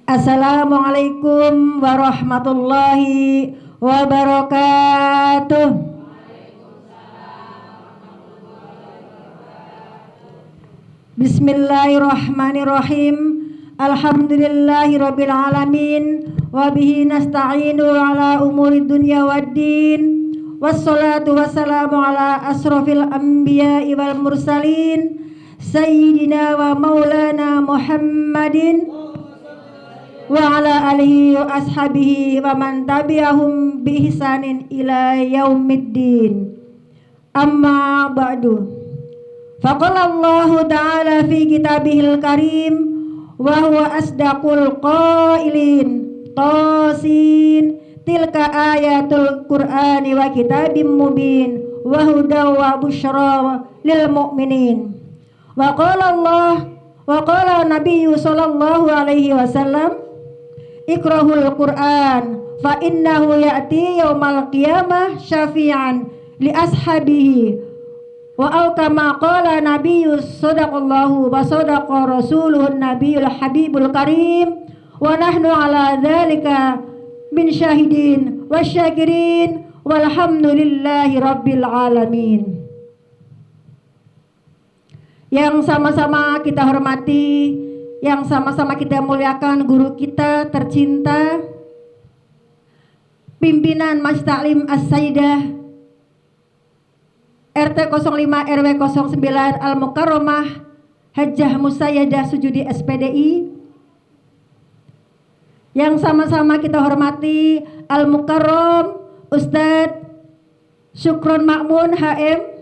Assalamualaikum warahmatullahi wabarakatuh. Bismillahirrahmanirrahim. Alhamdulillahirabbil alamin wa bihi nasta'inu ala umuri dunya waddin. Wassalatu wassalamu ala asrofil anbiya'i wal mursalin sayyidina wa maulana Muhammadin wa ala alihi wa ashabihi wa man tabi'ahum bi ihsanin ila yaumiddin. Amma ba'du. Faqala Allah ta'ala fi kitabihil karim wa huwa asdaqul qailin. Tasin tilka ayatul qur'ani wa kitabim mubin wa hudaw wa busyra lil mu'minin. Wa qala nabiyyu sallallahu alaihi wasallam ikrahul Qur'an fa innahu ya'ti yaumal qiyamah syafi'an li ashabihi wa au kama qala nabiyyu sadaqallahu wa sadaqa rasuluhun nabiyul habibul karim wa nahnu ala dzalika min syahidin wasyakirin walhamdulillahi rabbil alamin. Yang sama-sama kita hormati, yang sama-sama kita muliakan guru kita tercinta, pimpinan Masjid Taklim As-Sayyidah RT 05 RW 09 Al-Mukarramah Hajjah Musayyadah Sujudi SPDI. Yang sama-sama kita hormati Al-Mukarram Ustadz Syukron Makmun HM.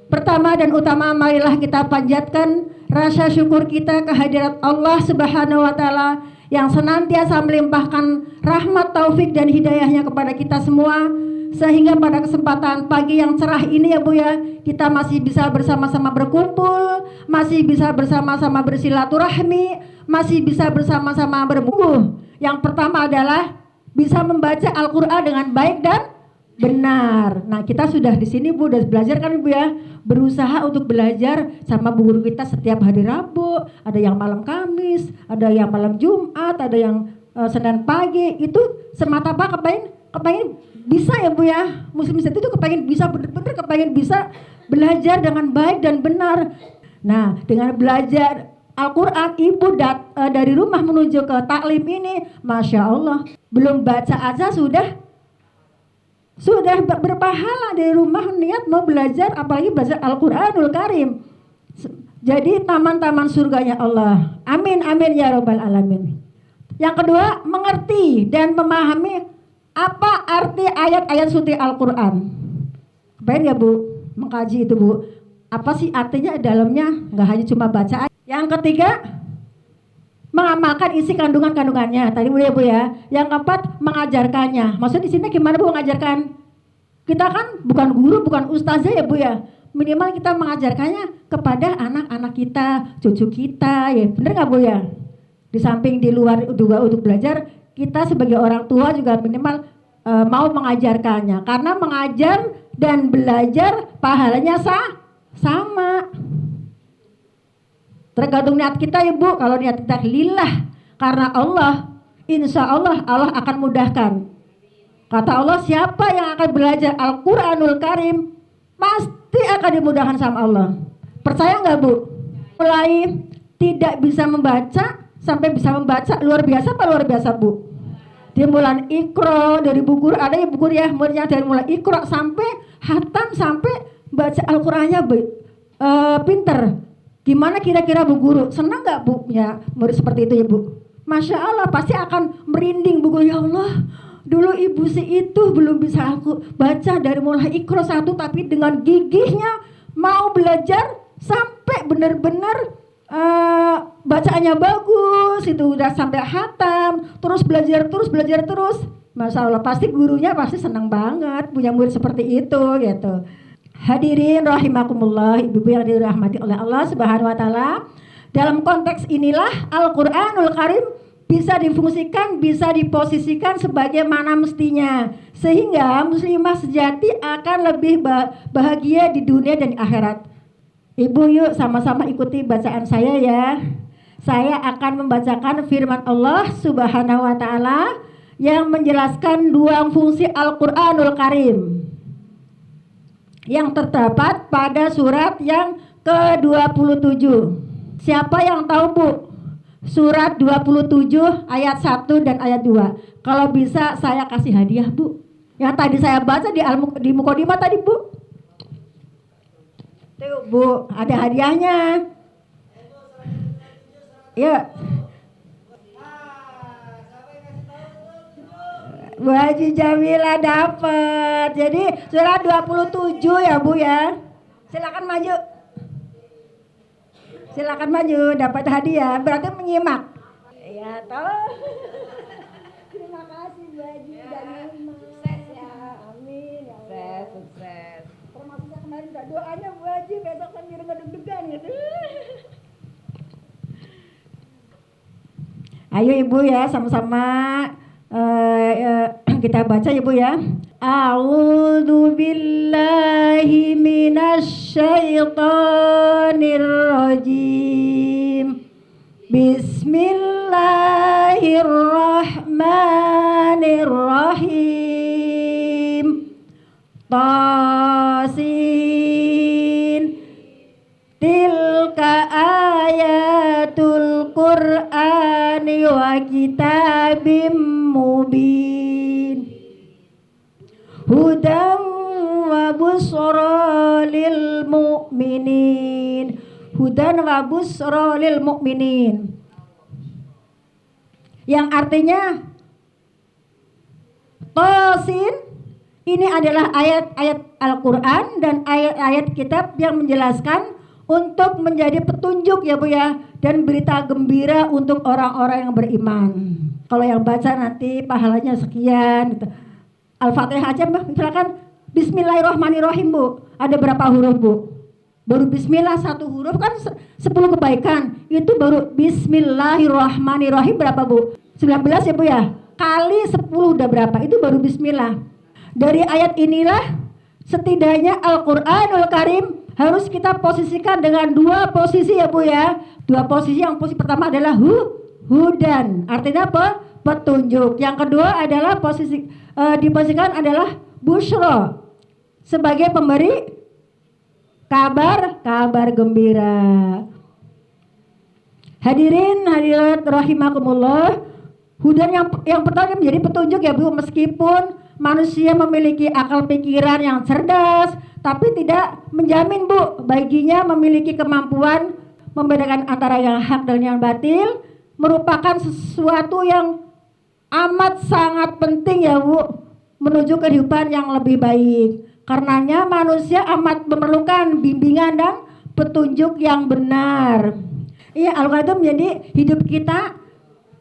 Pertama dan utama, marilah kita panjatkan rasa syukur kita kehadirat Allah Subhanahu wa Ta'ala yang senantiasa melimpahkan rahmat, taufik dan hidayahnya kepada kita semua, sehingga pada kesempatan pagi yang cerah ini ya Bu ya, kita masih bisa bersama-sama berkumpul, masih bisa bersama-sama bersilaturahmi, masih bisa bersama-sama berbuku. Yang pertama adalah bisa membaca Al-Quran dengan baik dan benar. Nah, kita sudah di sini Bu, udah belajar kan Ibu ya, berusaha untuk belajar sama bu guru kita setiap hari Rabu, ada yang malam Kamis, ada yang malam Jumat, ada yang Senin pagi. Itu semata apa kepengen bisa ya Bu ya, muslim itu kepengen bisa benar-benar kepengen bisa belajar dengan baik dan benar. Nah, dengan belajar Al-Quran Ibu dari rumah menuju ke taklim ini, Masya Allah, belum baca aja sudah berpahala dari rumah niat mau belajar, apalagi belajar Al-Quranul Karim. Jadi taman-taman surganya Allah. Amin amin ya rabbal alamin. Yang kedua, mengerti dan memahami apa arti ayat-ayat suci Al-Quran. Kebayang ya Bu, mengkaji itu Bu, apa sih artinya dalamnya, nggak hanya cuma baca. Yang ketiga, mengamalkan isi kandungannya. Tadi udah ya Bu ya. Yang keempat, mengajarkannya. Maksudnya di sini gimana Bu mengajarkan? Kita kan bukan guru, bukan ustazah ya Bu ya. Minimal kita mengajarkannya kepada anak-anak kita, cucu kita, ya bener nggak Bu ya? Di samping di luar juga untuk belajar, kita sebagai orang tua juga minimal mau mengajarkannya. Karena mengajar dan belajar pahalanya sama. Tergantung niat kita ya Bu. Kalau niat kita lillah karena Allah, insya Allah Allah akan mudahkan. Kata Allah, siapa yang akan belajar Al-Quranul Karim pasti akan dimudahkan sama Allah. Percaya nggak Bu? Mulai tidak bisa membaca sampai bisa membaca, luar biasa apa luar biasa Bu? Dia mulai Iqra dari buku, ada ya buku ya, muridnya dari mulai Iqra sampai hatam, sampai baca Al-Qurannya pinter. Gimana kira-kira Bu Guru? Senang gak Bu ya murid seperti itu ya Bu? Masya Allah, pasti akan merinding Bu Guru. Ya Allah, dulu ibu si itu belum bisa aku baca dari mulai Iqra 1, tapi dengan gigihnya mau belajar sampai benar-benar bacaannya bagus, itu udah sampai hatam, terus belajar terus. Masya Allah, pasti gurunya pasti senang banget punya murid seperti itu gitu. Hadirin rahimakumullah, ibu-ibu yang dirahmati oleh Allah Subhanahu wa Ta'ala. Dalam konteks inilah Al-Quranul Karim bisa difungsikan, bisa diposisikan sebagaimana mestinya, sehingga muslimah sejati akan lebih bahagia di dunia dan di akhirat. Ibu yuk sama-sama ikuti bacaan saya ya. Saya akan membacakan firman Allah Subhanahu wa taala yang menjelaskan dua fungsi Al-Qur'anul Karim yang terdapat pada surat yang ke-27. Siapa yang tahu, Bu? Surat 27 ayat 1 dan ayat 2. Kalau bisa saya kasih hadiah, Bu. Yang tadi saya baca di Mukodimah tadi, Bu. Tuh, Bu, ada hadiahnya. Ya. Bu Haji Jamila dapat. Jadi surat 27 ya, Bu ya. Silakan maju. Silakan maju, dapat hadiah. Berarti menyimak. Ya, toh. Terima kasih Bu Haji Jamila. Sukses ya. Amin ya Allah. Sukses. Termasuk yang kemarin doanya Bu Haji besok kan biar enggak deg-degan gitu. Ayo Ibu ya, sama-sama kita baca Ibu ya. A'udzu billahi minasy syaithanir rajim. Bismillahirrahmanirrahim. Tasin. Tilka ayatul Qur'ani wa kitabim mubin. Hudan wa busra lil mu'minin. Hudan wa busra lil mu'minin. Yang artinya Tasin ini adalah ayat-ayat Al-Quran dan ayat-ayat kitab yang menjelaskan untuk menjadi petunjuk ya Bu ya, dan berita gembira untuk orang-orang yang beriman. Kalau yang baca nanti pahalanya sekian gitu. Al-Fatihah aja Mbak, silakan. Bismillahirrahmanirrahim Bu. Ada berapa huruf Bu? Baru bismillah satu huruf kan 10 kebaikan. Itu baru bismillahirrahmanirrahim berapa Bu? 19 ya Bu ya. Kali 10 udah berapa? Itu baru bismillah. Dari ayat inilah setidaknya Al-Qur'anul Karim harus kita posisikan dengan dua posisi ya Bu ya. Dua posisi, yang posisi pertama adalah hudan. Artinya apa? Petunjuk. Yang kedua adalah diposisikan adalah busyra, sebagai pemberi kabar gembira. Hadirin hadirat rahimakumullah. Hudan yang pertama menjadi petunjuk ya Bu, meskipun manusia memiliki akal pikiran yang cerdas, tapi tidak menjamin Bu baginya memiliki kemampuan membedakan antara yang hak dan yang batil. Merupakan sesuatu yang amat sangat penting ya Bu, menuju kehidupan yang lebih baik. Karenanya manusia amat memerlukan bimbingan dan petunjuk yang benar. Iya, Al-Quran itu menjadi hidup kita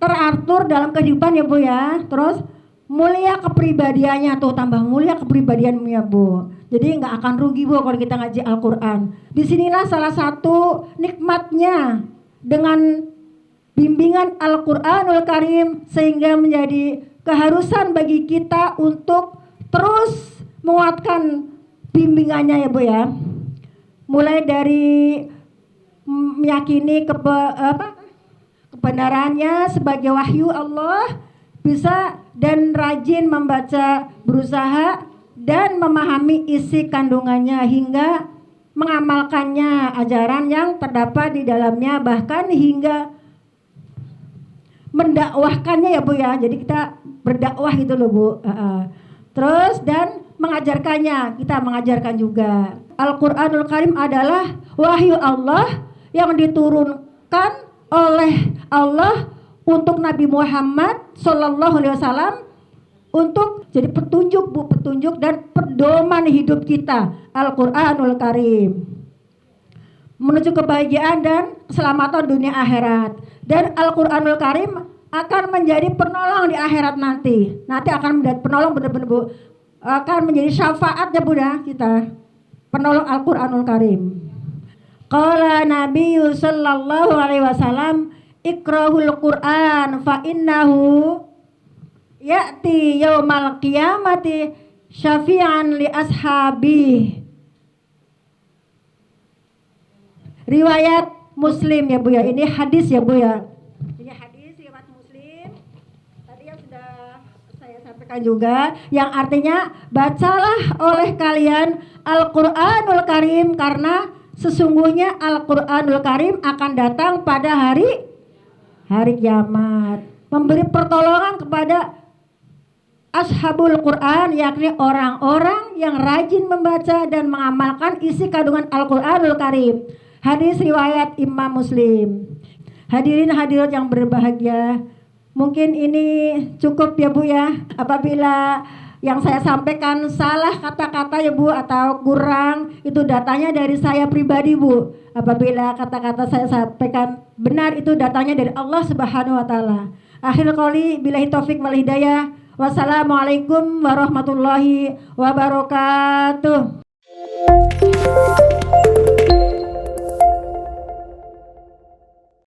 teratur dalam kehidupan ya Bu ya. Terus mulia kepribadiannya tuh, tambah mulia kepribadianmu ya Bu. Jadi nggak akan rugi Bu kalau kita ngaji Al-Quran. Disinilah salah satu nikmatnya dengan bimbingan Al-Quranul Karim, sehingga menjadi keharusan bagi kita untuk terus menguatkan bimbingannya ya Bu ya. Mulai dari meyakini kebenarannya sebagai wahyu Allah, bisa dan rajin membaca, berusaha dan memahami isi kandungannya hingga mengamalkannya, ajaran yang terdapat di dalamnya, bahkan hingga mendakwahkannya ya Bu ya. Jadi kita berdakwah gitu loh Bu. Terus dan mengajarkannya, kita mengajarkan juga. Al-Quranul Karim adalah wahyu Allah yang diturunkan oleh Allah untuk Nabi Muhammad SAW untuk jadi petunjuk Bu, petunjuk dan pedoman hidup kita. Al-Quranul Karim menuju kebahagiaan dan keselamatan dunia akhirat. Dan Al-Quranul Karim akan menjadi penolong di akhirat nanti. Nanti akan menjadi penolong benar-benar Bu, akan menjadi syafaatnya Bu ya kita, penolong Al-Quranul Karim. Qala Nabi sallallahu alaihi wasallam, ikrahul Quran fa innahu ya'ti yaumal qiyamati syafi'an li ashabi. Riwayat Muslim ya Bu ya. Ini hadis ya Bu ya. Ini hadis riwayat Muslim. Tadi yang sudah saya sampaikan juga, yang artinya bacalah oleh kalian Al-Qur'anul Karim karena sesungguhnya Al-Qur'anul Karim akan datang pada hari kiamat, memberi pertolongan kepada Ashabul Quran, yakni orang-orang yang rajin membaca dan mengamalkan isi kandungan Al-Quranul Karim. Hadis riwayat Imam Muslim. Hadirin hadirat yang berbahagia, mungkin ini cukup ya Bu ya. Apabila yang saya sampaikan salah kata-kata ya Bu atau kurang, itu datanya dari saya pribadi Bu. Apabila kata-kata saya sampaikan benar, itu datanya dari Allah Subhanahu wa taala. Akhirul qouli billahi taufik wal hidayah. Wassalamualaikum warahmatullahi wabarakatuh.